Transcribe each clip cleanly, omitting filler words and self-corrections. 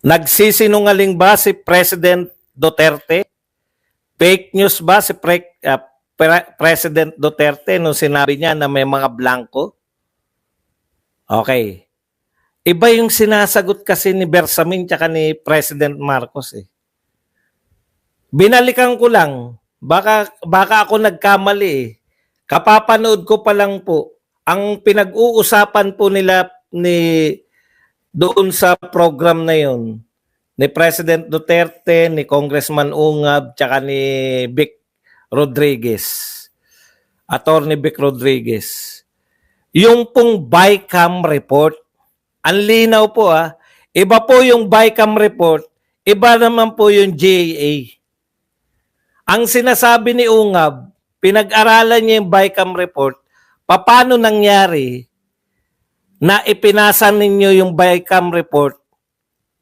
Nagsisinungaling ba si President Duterte? Fake news ba si President Duterte nung sinabi niya na may mga blanco? Okay. Iba yung sinasagot kasi ni Bersamin tsaka ni President Marcos eh. Binalikan ko lang. Baka ako nagkamali eh. Kapapanood ko pa lang po. Ang pinag-uusapan po nila doon sa program na yon ni President Duterte, ni Congressman Ungab, tsaka ni Vic Rodriguez. Attorney Vic Rodriguez. Yung pong BICAM report, ang linaw po iba po yung BICAM report, iba naman po yung GAA. Ang sinasabi ni Ungab, pinag-aralan niya yung BICAM report, paano nangyari na ipinasa ninyo yung BICAM report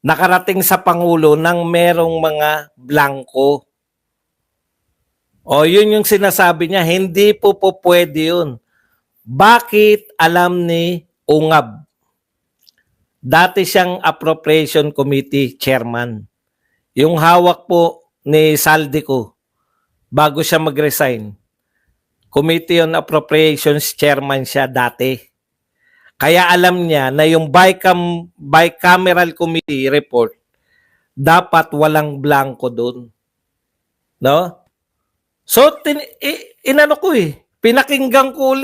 nakarating sa Pangulo ng merong mga blanco. O yun yung sinasabi niya, hindi po pwede yun. Bakit alam ni Ungab? Dati siyang Appropriation Committee Chairman. Yung hawak po ni Saldico bago siya mag-resign. Committee on Appropriations Chairman siya dati. Kaya alam niya na yung bicameral committee report dapat walang blanco doon. No? So, inano ko pinakinggan ko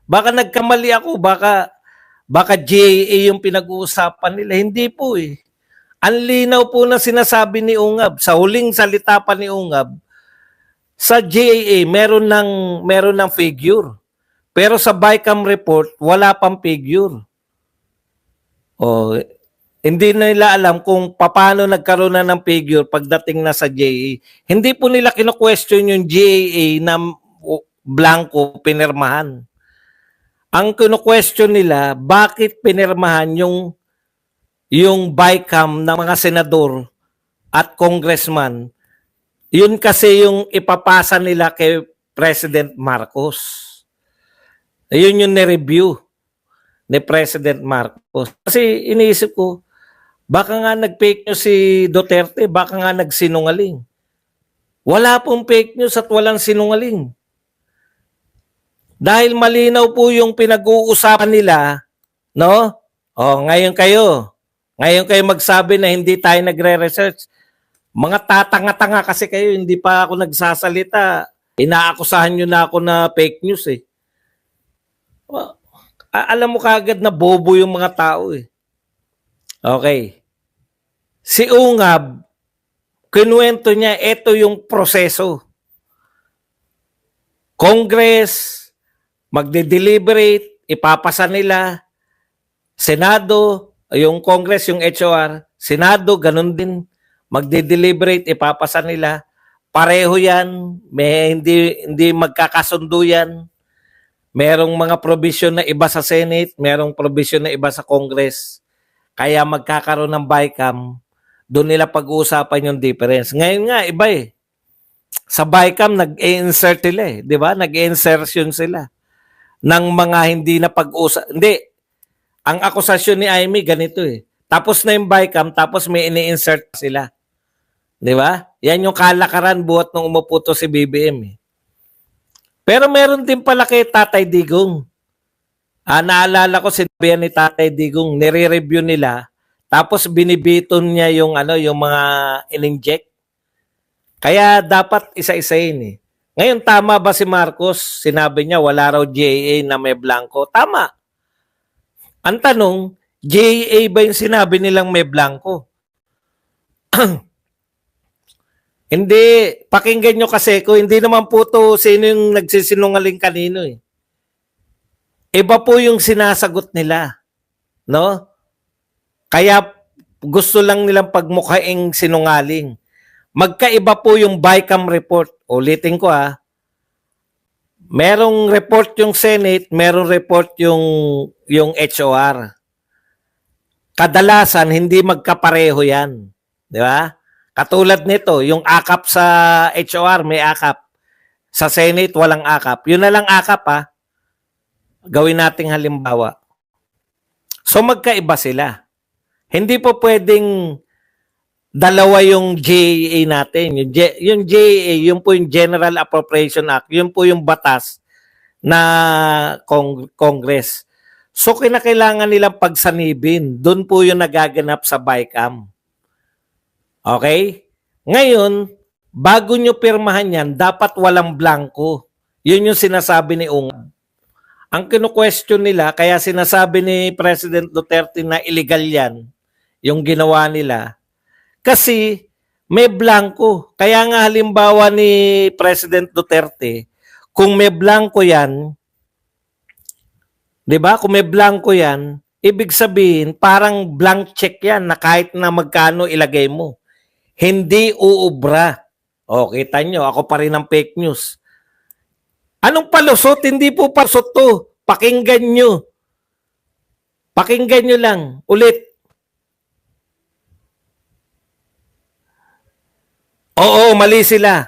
Baka nagkamali ako, baka GAA yung pinag-uusapan nila. Hindi po Ang linaw po na sinasabi ni Ungab, sa huling salita pa ni Ungab, sa GAA meron ng figure. Pero sa BICAM report, wala pang figure. Hindi nila alam kung paano nagkaroon na ng figure pagdating na sa GAA. Hindi po nila kino-question yung GAA na blanco pinirmahan. Ang kino-question nila, bakit pinirmahan yung BICAM ng mga senador at congressman? Yun kasi yung ipapasa nila kay President Marcos. Ayun yung ni-review ni President Marcos. Kasi iniisip ko, baka nga nag-fake news si Duterte, baka nga nagsinungaling. Wala pong fake news at walang sinungaling. Dahil malinaw po yung pinag-uusapan nila, no? Ngayon kayo magsabi na hindi tayo nagre-research. Mga tatanga-tanga kasi kayo, hindi pa ako nagsasalita. Inaakusahan nyo na ako na fake news Alam mo kaagad na bobo yung mga tao Okay. Si Ungab, kinuwento niya, ito yung proseso. Congress, magde-deliberate, ipapasa nila. Senado, yung Congress, yung HOR, Senado, ganun din. Magde-deliberate, ipapasa nila. Pareho yan, may hindi magkakasundo yan. Merong mga provision na iba sa Senate, merong provision na iba sa Congress. Kaya magkakaroon ng BICAM, doon nila pag-uusapan yung difference. Ngayon nga, iba Sa BICAM, nag-insert sila di ba? Nag-insertion sila ng mga hindi na pag-usap. Hindi. Ang akusasyon ni Amy, ganito Tapos na yung BICAM, tapos may ini-insert sila. Di ba? Yan yung kalakaran buhat nung umupo si BBM Pero meron din pala kay Tatay Digong. Naalala ko sinabihan ni Tatay Digong, nire-review nila, tapos binibiton niya yung mga in-inject. Kaya dapat isa-isahin Ngayon, tama ba si Marcos? Sinabi niya wala raw GAA na may blanco. Tama. Ang tanong, GAA ba yung sinabi nilang may blanco? Hindi. Pakinggan nyo kasi ko, hindi naman po to sino yung nagsisinungaling kanino Iba po yung sinasagot nila. No? Kaya gusto lang nilang pagmukhaing sinungaling. Magkaiba po yung BICAM report. Ulitin ko Merong report yung Senate, merong report yung HOR. Kadalasan hindi magkapareho yan. Di ba? Katulad nito, yung akap sa HOR may akap. Sa Senate walang akap. Yun na lang akap Gawin nating halimbawa. So magkaiba sila. Hindi po pwedeng dalawa yung GAA natin. Yung GAA, yun po yung General Appropriation Act. Yun po yung batas na Congress. So, kinakailangan nilang pagsanibin. Doon po yung nagaganap sa BICAM. Okay? Ngayon, bago nyo pirmahan yan, dapat walang blanco. Yun yung sinasabi ni Ungab. Ang kinu-question nila, kaya sinasabi ni President Duterte na illegal yan, yung ginawa nila, kasi may blanco. Kaya nga halimbawa ni President Duterte, kung may blanco yan, di ba? Kung may blanco yan, ibig sabihin, parang blank check yan na kahit na magkano ilagay mo. Hindi uubra. O, kita nyo, ako pa rin ang fake news. Anong palusot? Hindi po palusot to. Pakinggan nyo. Pakinggan nyo lang. Ulit. Oo, mali sila.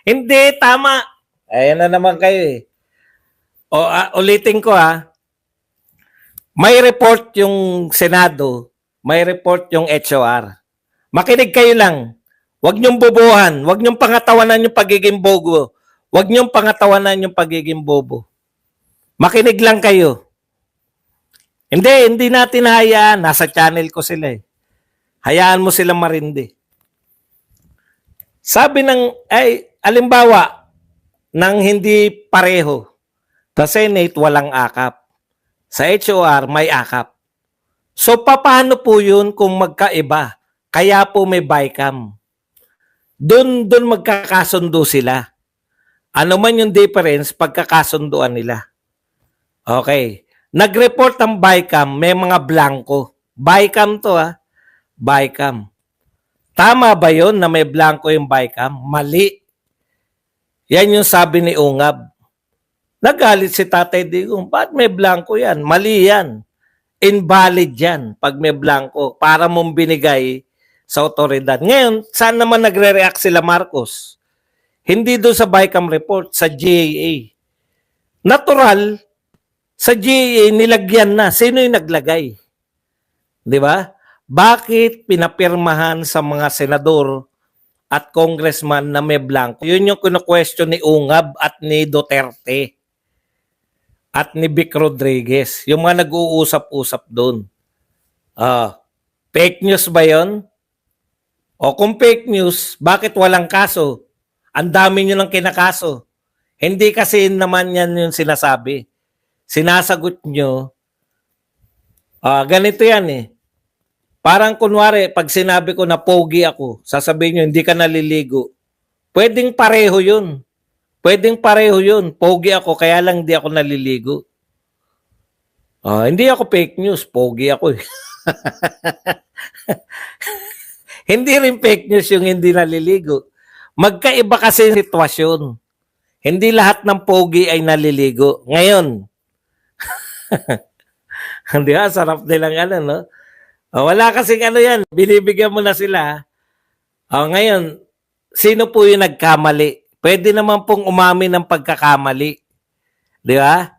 Hindi, tama. Ayan na naman kayo eh. O, ulitin ko ha. May report yung Senado. May report yung HOR. Makinig kayo lang. Huwag niyong bobohan. Huwag niyong pangatawanan yung pagiging bobo. Huwag niyong pangatawanan yung pagiging bobo. Makinig lang kayo. Hindi natin hayaan. Nasa channel ko sila eh. Hayaan mo silang marindi. Sabi alimbawa, nang hindi pareho. Sa Senate, walang akap. Sa HOR, may akap. So, paano po yun kung magkaiba? Kaya po may BICAM. Doon magkakasundo sila. Ano man yung difference, pagkakasunduan nila. Okay. Nag-report ang BICAM, may mga blanco. BICAM to ha. BICAM. Tama ba yun na may blanco yung BICAM? Mali. Yan yung sabi ni Ungab. Nagalit si Tatay Digong. Ba't may blanco yan? Mali yan. Invalid yan pag may blanco para mong binigay sa otoridad. Ngayon, saan naman nagre-react sila Marcos? Hindi doon sa BICAM report, sa GAA. Natural, sa GAA nilagyan na. Sino yung naglagay? Di ba? Bakit pinapirmahan sa mga senador at congressman na may blanco? Yun yung kino-question ni Ungab at ni Duterte at ni Vic Rodriguez. Yung mga nag-uusap-usap doon. Fake news ba yun? O kung fake news, bakit walang kaso? Ang dami nyo ng kinakaso. Hindi kasi naman yan yung sinasabi. Sinasagot nyo, ganito yan eh. Parang kunwari, pag sinabi ko na pogi ako, sasabihin nyo, hindi ka naliligo. Pwedeng pareho yun. Pwedeng pareho yun. Pogi ako, kaya lang hindi ako naliligo. Hindi ako fake news. Pogi ako eh. Hindi rin fake news yung hindi naliligo. Magkaiba kasi yung sitwasyon. Hindi lahat ng pogi ay naliligo. Ngayon, hindi ba? Sarap nilang no? Wala kasing yan. Binibigyan mo na sila. Ngayon, sino po yung nagkamali? Pwede naman pong umamin ng pagkakamali. Di ba?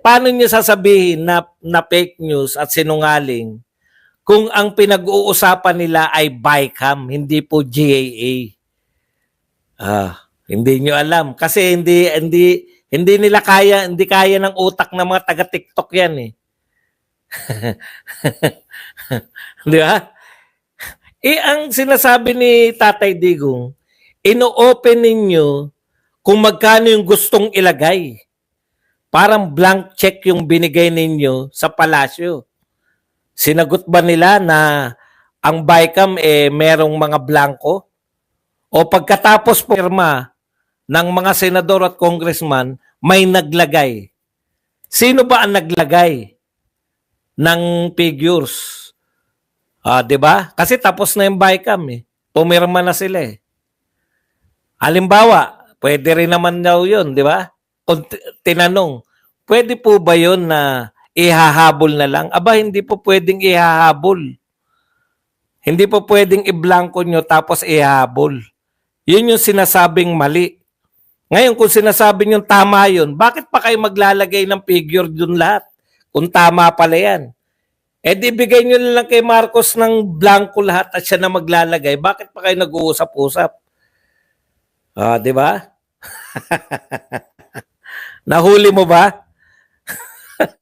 Paano nyo sasabihin na fake news at sinungaling kung ang pinag-uusapan nila ay BICAM, hindi po GAA? Hindi nyo alam. Kasi hindi nila kaya, hindi kaya ng utak ng mga taga-TikTok yan eh. Di ba? Ang sinasabi ni Tatay Digong, ino-open ninyo kung magkano yung gustong ilagay. Parang blank check yung binigay ninyo sa palasyo. Sinagot ba nila na ang BICAM merong mga blanco? O pagkatapos pirma ng mga senador at congressman, may naglagay. Sino ba ang naglagay ng figures? 'Di ba? Kasi tapos na yung BICAM eh. Pumirma na sila eh. Halimbawa, pwede rin naman daw 'yun, 'di ba? Kung tinanong, pwede po ba 'yun na ihahabol na lang? Aba, hindi po pwedeng ihahabol. Hindi po pwedeng i-blanco nyo tapos ihahabol. Yun yung sinasabing mali. Ngayon, kung sinasabi nyo tama yun, bakit pa kayo maglalagay ng figure dun lahat? Kung tama pala yan. Eh di bigay nyo na lang kay Marcos ng blanco lahat at siya na maglalagay. Bakit pa kayo nag-uusap-usap? Ah, di ba? Nahuli mo ba?